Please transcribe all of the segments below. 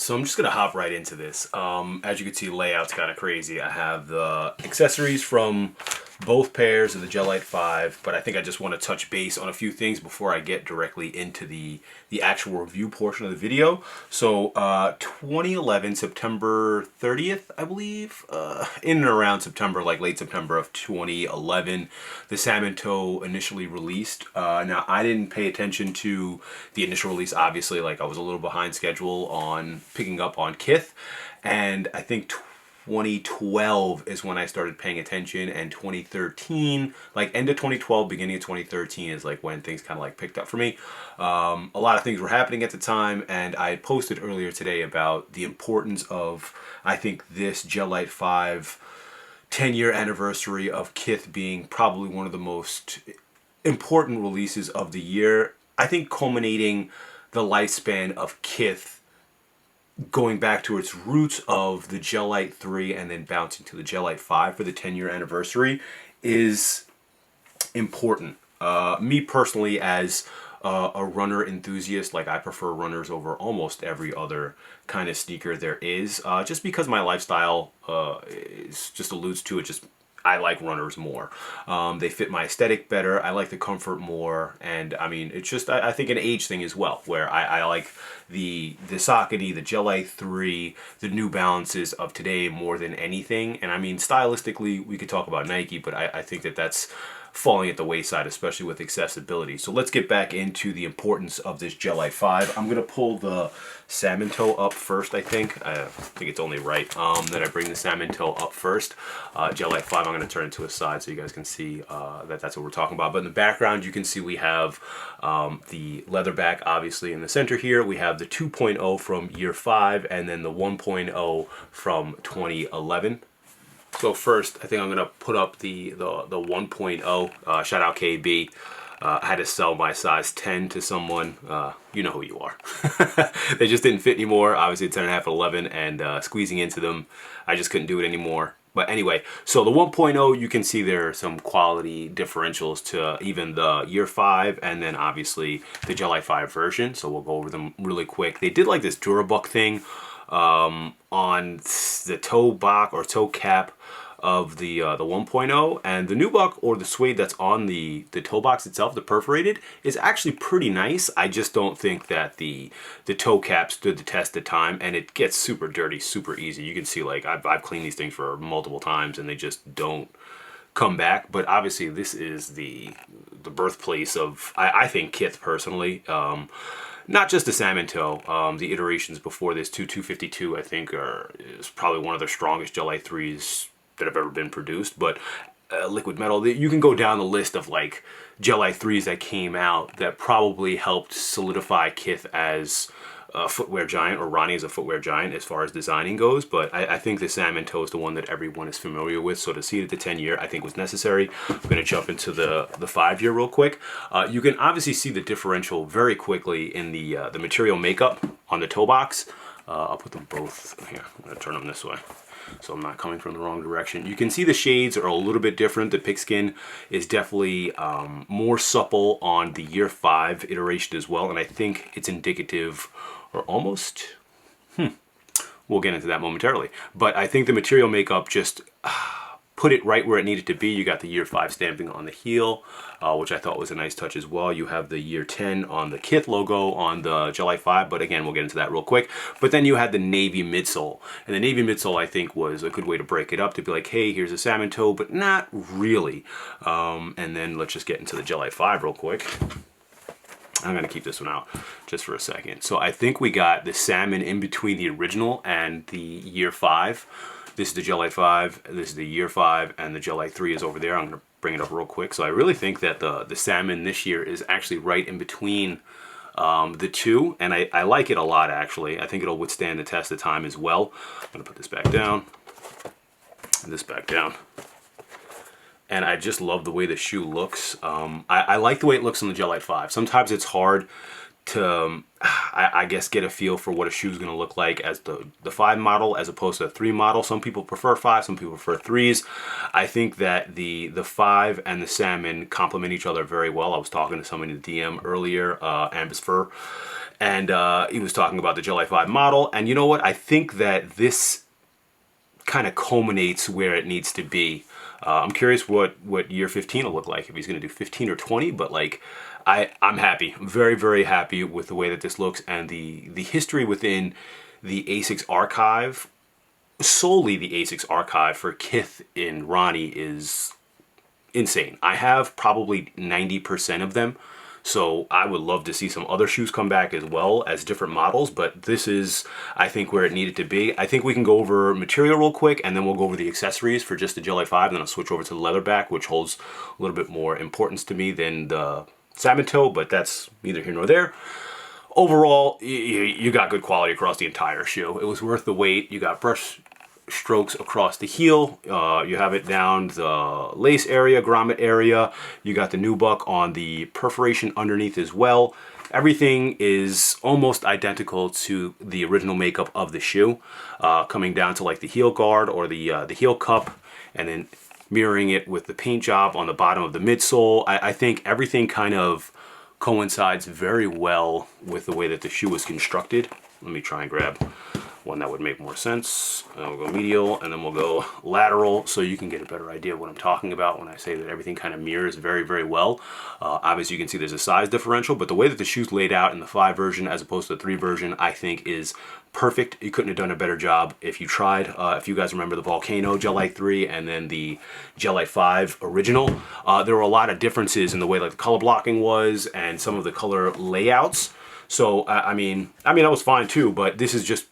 so I'm just gonna hop right into this. As you can see, layout's kind of crazy. I have the accessories from both pairs of the Lyte 5, but I think I just want to touch base on a few things before I get directly into the actual review portion of the video. So 2011, September 30th, I believe, in and around September, like late September of 2011, the Salmon toe initially released. Now, I didn't pay attention to the initial release, obviously, like I was a little behind schedule on picking up on Kith, and I think 2012 is when I started paying attention, and 2013, like end of 2012, beginning of 2013 is like when things kind of like picked up for me. A lot of things were happening at the time, and I posted earlier today about the importance of, I think, this Lyte 5 10-year anniversary of Kith being probably one of the most important releases of the year. I think culminating the lifespan of Kith, going back to its roots of the Lyte 3 and then bouncing to the Lyte 5 for the 10-year anniversary is important. Me personally, as a runner enthusiast, like I prefer runners over almost every other kind of sneaker there is, just because my lifestyle just alludes to it. Just I like runners more. They fit my aesthetic better. I like the comfort more, and I mean, it's just I think an age thing as well, where I like the Saucony, the Lyte 3, the New Balances of today more than anything. And I mean, stylistically, we could talk about Nike, but I think that that's falling at the wayside, especially with accessibility. So let's get back into the importance of this Lyte 5. I'm gonna pull the Salmon toe up first. I think it's only right that I bring the Salmon toe up first. Lyte 5, I'm gonna turn it to a side so you guys can see that that's what we're talking about. But in the background, you can see we have the Leatherback, obviously, in the center here. We have the 2.0 from year 5, and then the 1.0 from 2011. So first, I think I'm gonna put up the 1.0. Shout out KB. I had to sell my size 10 to someone. You know who you are. They just didn't fit anymore. Obviously, 10.5, 11, and squeezing into them, I just couldn't do it anymore. But anyway, so the 1.0, you can see there are some quality differentials to even the year 5, and then obviously the Lyte 5 version. So we'll go over them really quick. They did like this Durabuck thing on the toe box or toe cap of the 1.0, and the nubuck or the suede that's on the toe box itself, the perforated, is actually pretty nice. I just don't think that the toe cap stood the test of time, and it gets super dirty super easy. You can see, like, I've cleaned these things for multiple times and they just don't come back. But obviously this is the birthplace of, I think, Kith personally. Not just the Salmon toe, the iterations before this, 252, I think is probably one of the strongest Lyte 3s that have ever been produced. But liquid metal, you can go down the list of like Lyte 3s that came out that probably helped solidify Kith as a footwear giant, or Ronnie as a footwear giant as far as designing goes. But I think the Salmon toe is the one that everyone is familiar with. So to see it at the 10-year, I think was necessary. I'm going to jump into the 5-year real quick. You can obviously see the differential very quickly in the material makeup on the toe box. I'll put them both here. I'm going to turn them this way, so I'm not coming from the wrong direction. You can see the shades are a little bit different. The pigskin is definitely more supple on the year 5 iteration as well, and I think it's indicative, or almost, we'll get into that momentarily. But I think the material makeup just put it right where it needed to be. You got the year 5 stamping on the heel, which I thought was a nice touch as well. You have the year 10 on the Kith logo on the Lyte 5, but again, we'll get into that real quick. But then you had the navy midsole, and the navy midsole, I think, was a good way to break it up, to be like, hey, here's a Salmon toe, but not really. And then let's just get into the Lyte 5 real quick. I'm going to keep this one out just for a second. So I think we got the Salmon in between the original and the year 5. This is the Lyte 5, this is the year 5, and the Lyte 3 is over there. I'm going to bring it up real quick. So I really think that the Salmon this year is actually right in between the two, and I like it a lot, actually. I think it'll withstand the test of time as well. I'm going to put this back down, and this back down. And I just love the way the shoe looks. I like the way it looks on the Lyte 5. Sometimes it's hard to, I guess, get a feel for what a shoe is going to look like as the 5 model as opposed to the 3 model. Some people prefer 5, some people prefer 3s. I think that the 5 and the Salmon complement each other very well. I was talking to someone in the DM earlier, Ambus Fur, and he was talking about the GLV 5 model. And you know what? I think that this kind of culminates where it needs to be. I'm curious what year 15 will look like, if he's going to do 15 or 20, but like I'm happy. I'm very, very happy with the way that this looks, and the history within the Asics archive, solely the Asics archive for Kith in Ronnie, is insane. I have probably 90% of them. So I would love to see some other shoes come back as well as different models, but this is, I think, where it needed to be. I think we can go over material real quick, and then we'll go over the accessories for just the GLV 5, and then I'll switch over to the Leatherback, which holds a little bit more importance to me than the Salmon toe, but that's neither here nor there. Overall, you got good quality across the entire shoe. It was worth the wait. You got brush strokes across the heel. You have it down the lace area, grommet area. You got the nubuck on the perforation underneath as well. Everything is almost identical to the original makeup of the shoe, coming down to like the heel guard or the heel cup, and then mirroring it with the paint job on the bottom of the midsole. I think everything kind of coincides very well with the way that the shoe was constructed. Let me try and grab one that would make more sense. We'll go medial, and then we'll go lateral, so you can get a better idea of what I'm talking about when I say that everything kind of mirrors very, very well. Obviously, you can see there's a size differential, but the way that the shoe's laid out in the 5 version as opposed to the 3 version, I think is perfect. You couldn't have done a better job if you tried. If you guys remember the Volcano GLV 3 and then the GLV 5 original, there were a lot of differences in the way like the color blocking was and some of the color layouts. So, I mean, that was fine too, but this is just,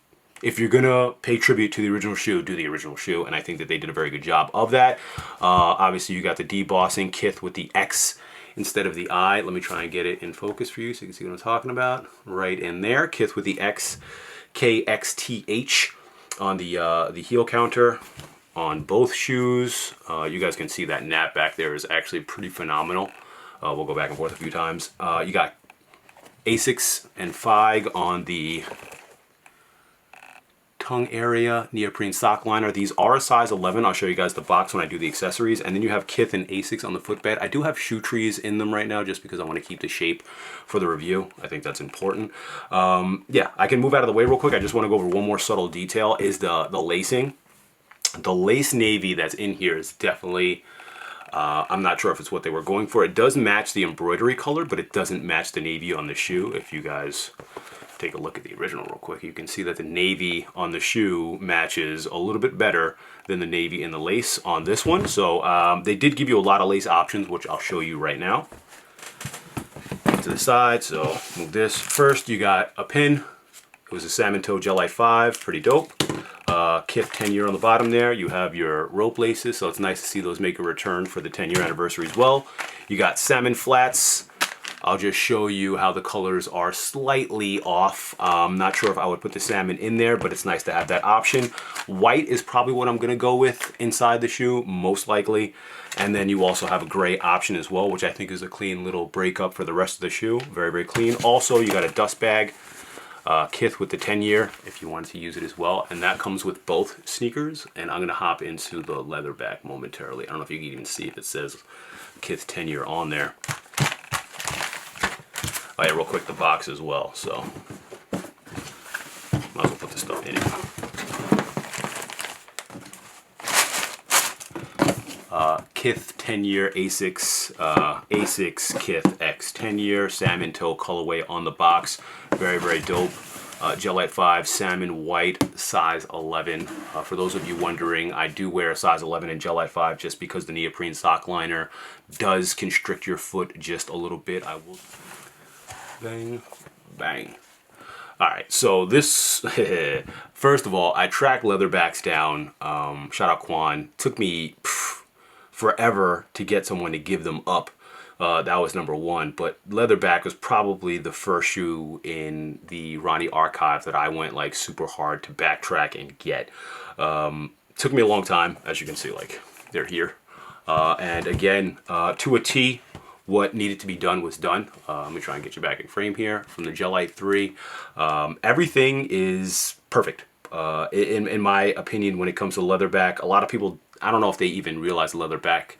if you're gonna pay tribute to the original shoe, do the original shoe, and I think that they did a very good job of that. Obviously, you got the debossing Kith with the X instead of the I. Let me try and get it in focus for you so you can see what I'm talking about. Right in there, Kith with the X, KXTH on the heel counter on both shoes. You guys can see that nap back there is actually pretty phenomenal. We'll go back and forth a few times. You got Asics and Fieg on the tongue area, neoprene sock liner. These are a size 11. I'll show you guys the box when I do the accessories. And then you have Kith and Asics on the footbed. I do have shoe trees in them right now just because I want to keep the shape for the review. I think that's important. Yeah, I can move out of the way real quick. I just want to go over one more subtle detail, is the lacing. The lace navy that's in here is definitely, I'm not sure if it's what they were going for. It does match the embroidery color, but it doesn't match the navy on the shoe. If you guys take a look at the original real quick, you can see that the navy on the shoe matches a little bit better than the navy in the lace on this one. So they did give you a lot of lace options, which I'll show you right now. To the side, so move this. First, you got a pin. It was a Salmon toe GLV 5, pretty dope. Kith 10-year on the bottom there. You have your rope laces, so it's nice to see those make a return for the 10-year anniversary as well. You got Salmon flats. I'll just show you how the colors are slightly off. I'm not sure if I would put the Salmon in there, but it's nice to have that option. White is probably what I'm gonna go with inside the shoe, most likely. And then you also have a gray option as well, which I think is a clean little breakup for the rest of the shoe. Very, very clean. Also, you got a dust bag. Kith with the 10-year, if you wanted to use it as well. And that comes with both sneakers. And I'm gonna hop into the Leatherback momentarily. I don't know if you can even see if it says Kith 10-year on there. Oh yeah, real quick, the box as well, so might as well put this stuff in it. Kith 10-year Asics, Asics Kith X 10-year Salmon toe colorway on the box. Very, very dope. GLV 5 Salmon white, size 11. For those of you wondering, I do wear a size 11 in GLV 5 just because the neoprene sock liner does constrict your foot just a little bit. I will... Bang, bang. All right, so this, first of all, I tracked Leatherbacks down. Shout out Quan. Took me forever to get someone to give them up. That was number one, but Leatherback was probably the first shoe in the Ronnie archive that I went like super hard to backtrack and get. Took me a long time, as you can see, like they're here. And again, to a T, what needed to be done was done. Let me try and get you back in frame here from the GLV 3. Everything is perfect. In my opinion, when it comes to Leatherback, a lot of people, I don't know if they even realize Leatherback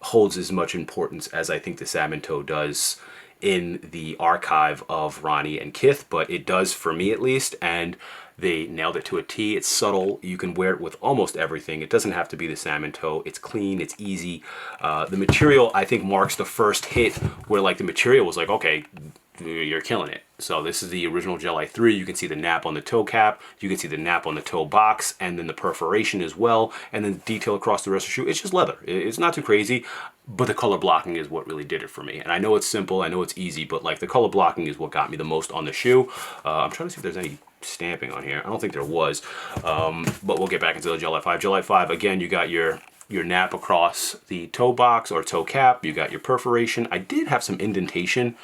holds as much importance as I think the Salmon toe does in the archive of Ronnie and Kith, but it does for me at least, and they nailed it to a T. It's subtle. You can wear it with almost everything. It doesn't have to be the salmon toe. It's clean. It's easy. The material, I think, marks the first hit where like the material was like, okay, you're killing it. So this is the original Gel 3. You can see the nap on the toe cap. You can see the nap on the toe box, and then the perforation as well, and then detail across the rest of the shoe. It's just leather. It's not too crazy, but the color blocking is what really did it for me. And I know it's simple. I know it's easy, but like the color blocking is what got me the most on the shoe. I'm trying to see if there's any stamping on here. I don't think there was, but we'll get back into the Gel 5. Gel 5, again, you got your nap across the toe box or toe cap. You got your perforation. I did have some indentation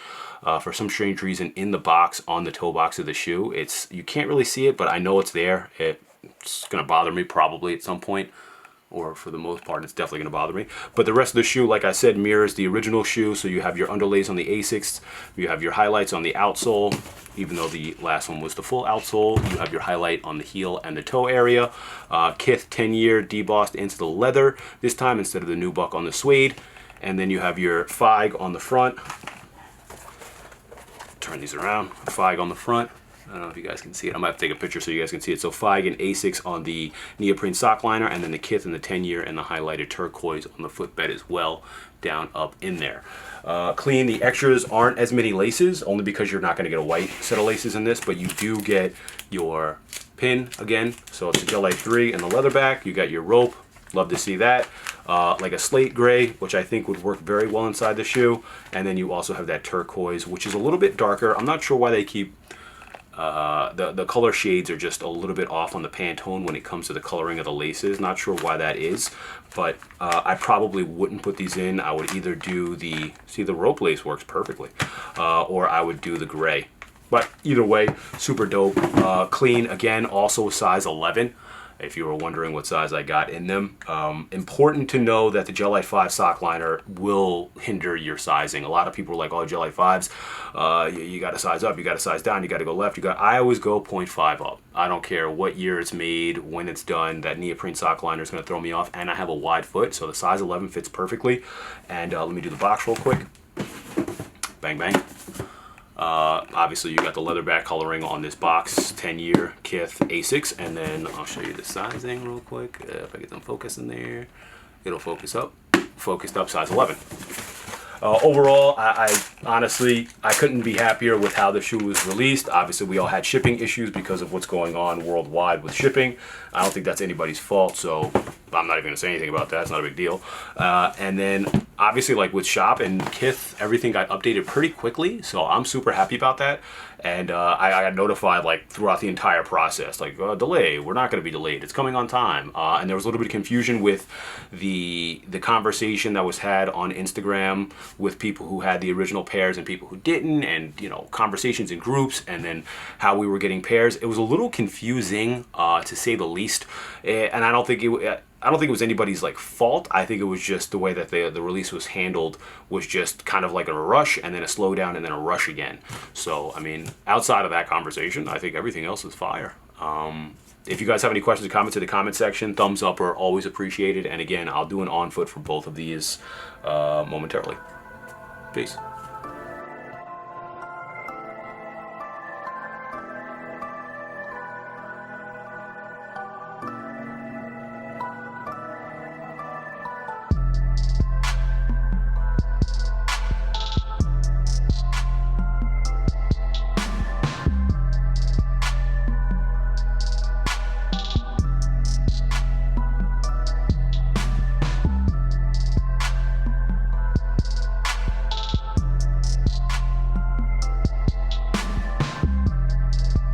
for some strange reason in the box on the toe box of the shoe. You can't really see it, but I know it's there. It's gonna bother me probably at some point, or for the most part, it's definitely gonna bother me. But the rest of the shoe, like I said, mirrors the original shoe. So you have your underlays on the Asics, you have your highlights on the outsole, even though the last one was the full outsole. You have your highlight on the heel and the toe area. Kith 10-year debossed into the leather this time instead of the nubuck on the suede. And then you have your Fieg on the front. Turn these around. Fieg on the front. I don't know if you guys can see it. I might have to take a picture so you guys can see it. So Fieg and Asics on the neoprene sock liner, and then the Kith and the 10-year and the highlighted turquoise on the footbed as well, down up in there. Clean. The extras aren't as many laces, only because you're not going to get a white set of laces in this, but you do get your pin again. So it's a Gel 3 and the leatherback. You got your rope. Love to see that. Like a slate gray, which I think would work very well inside the shoe. And then you also have that turquoise, which is a little bit darker. I'm not sure why they keep the color shades are just a little bit off on the Pantone when it comes to the coloring of the laces. Not sure why that is, but I probably wouldn't put these in. I would either do the rope lace works perfectly, or I would do the gray. But either way, super dope. Clean again, also a size 11. If you were wondering what size I got in them. Important to know that the Gel 5 sock liner will hinder your sizing. A lot of people are like, oh, Gel 5s, you got to size up, you got to size down, you got to go left. I always go 0.5 up. I don't care what year it's made, when it's done. That neoprene sock liner is going to throw me off, and I have a wide foot, so the size 11 fits perfectly. And let me do the box real quick. Bang, bang. Obviously you got the leatherback coloring on this box, 10-year Kith Asics, and then I'll show you the sizing real quick. If I get some focus in there, it'll focus up. Focused up, size 11. Overall, I honestly, I couldn't be happier with how the shoe was released. Obviously, we all had shipping issues because of what's going on worldwide with shipping. I don't think that's anybody's fault, so I'm not even going to say anything about that. It's not a big deal. And then, obviously, like with Shop and Kith, everything got updated pretty quickly, so I'm super happy about that. And I got notified like throughout the entire process, like delay, we're not going to be delayed, it's coming on time. And there was a little bit of confusion with the conversation that was had on Instagram with people who had the original pairs and people who didn't, and you know, conversations in groups, and then how we were getting pairs. It was a little confusing to say the least, and I don't think it was anybody's like fault. I think it was just the way that the release was handled was just kind of like a rush and then a slowdown and then a rush again. So, I mean, outside of that conversation, I think everything else is fire. If you guys have any questions or comments in the comment section, thumbs up are always appreciated. And again, I'll do an on foot for both of these momentarily. Peace.